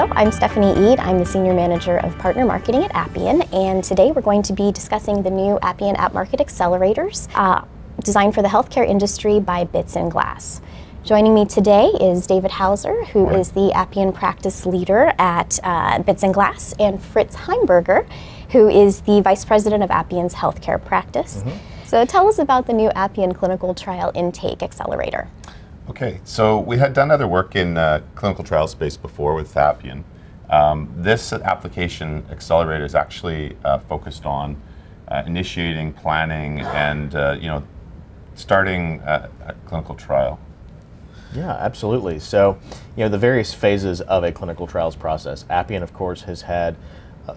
Hello, I'm Stephanie Eade. I'm the Senior Manager of Partner Marketing at Appian, and today we're going to be discussing the new Appian AppMarket accelerators designed for the healthcare industry by Bits and Glass. Joining me today is David Hauser, who is the Appian practice leader at Bits and Glass, and Fritz Haimberger, who is the Vice President of Appian's healthcare practice. So tell us about the new Appian Clinical Trial Intake Accelerator. Okay, so we had done other work in clinical trial space before with Appian. This application accelerator is actually focused on initiating, planning, and starting a clinical trial. Yeah, absolutely. So, the various phases of a clinical trials process. Appian, of course, has had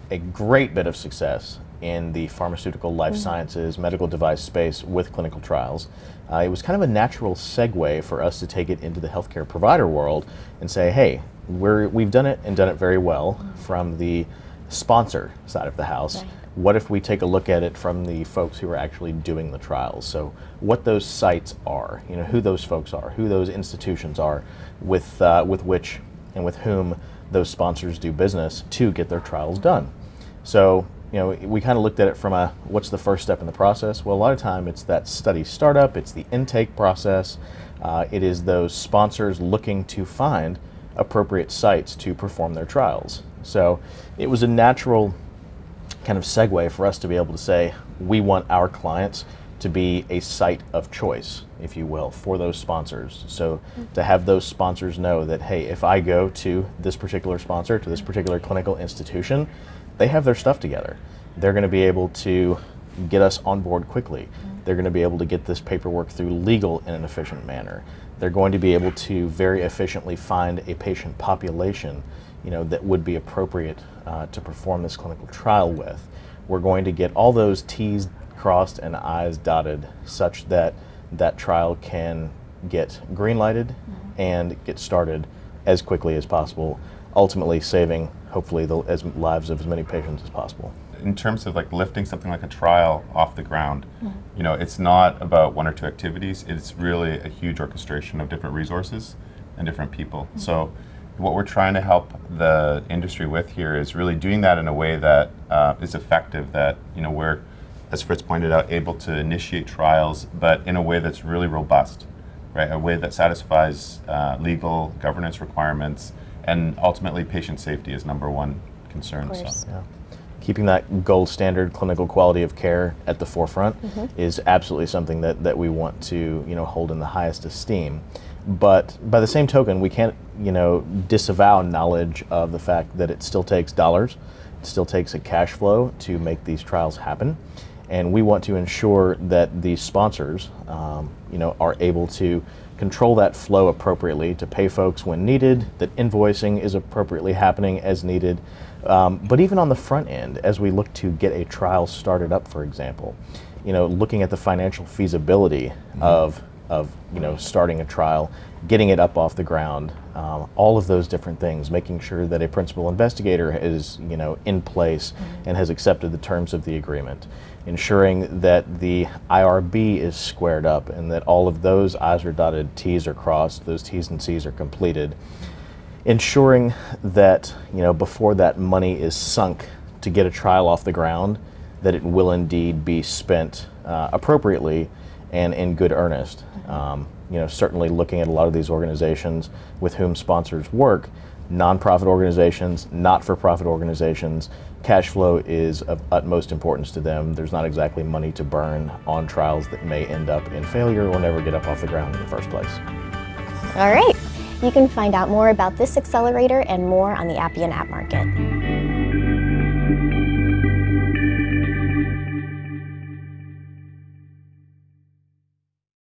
a great bit of success in the pharmaceutical, life sciences, medical device space with clinical trials. It was kind of a natural segue for us to take it into the healthcare provider world and say, hey, we've done it and done it very well from the sponsor side of the house. Right. What if we take a look at it from the folks who are actually doing the trials? So what those sites are, who those folks are, who those institutions are, with which and with whom those sponsors do business to get their trials done. So we kind of looked at it from what's the first step in the process? Well, a lot of time it's that study startup, it's the intake process, it is those sponsors looking to find appropriate sites to perform their trials. So it was a natural kind of segue for us to be able to say, we want our clients to be a site of choice, if you will, for those sponsors. So to have those sponsors know that, hey, if I go to this particular sponsor, to this particular clinical institution, they have their stuff together. They're going to be able to get us on board quickly. They're going to be able to get this paperwork through legal in an efficient manner. They're going to be able to very efficiently find a patient population that would be appropriate to perform this clinical trial with. We're going to get all those T's crossed and I's dotted such that that trial can get green-lighted and get started as quickly as possible, ultimately saving, hopefully, the lives of as many patients as possible. In terms of lifting something like a trial off the ground, it's not about one or two activities. It's really a huge orchestration of different resources and different people. So what we're trying to help the industry with here is really doing that in a way that is effective, that we're, as Fritz pointed out, able to initiate trials, but in a way that's really robust, right? A way that satisfies legal governance requirements, and ultimately patient safety is number one concern. So. Yeah. Keeping that gold standard clinical quality of care at the forefront is absolutely something that we want to hold in the highest esteem. But by the same token, we can't disavow knowledge of the fact that it still takes dollars, it still takes a cash flow to make these trials happen. And we want to ensure that the sponsors are able to control that flow appropriately, to pay folks when needed, that invoicing is appropriately happening as needed. But even on the front end, as we look to get a trial started up, for example, looking at the financial feasibility of starting a trial, getting it up off the ground, all of those different things, making sure that a principal investigator is in place and has accepted the terms of the agreement, ensuring that the IRB is squared up and that all of those I's are dotted, T's are crossed, those T's and C's are completed, ensuring that before that money is sunk to get a trial off the ground, that it will indeed be spent appropriately and in good earnest. Certainly looking at a lot of these organizations with whom sponsors work, nonprofit organizations, not-for-profit organizations, cash flow is of utmost importance to them. There's not exactly money to burn on trials that may end up in failure or never get up off the ground in the first place. All right. You can find out more about this accelerator and more on the Appian AppMarket.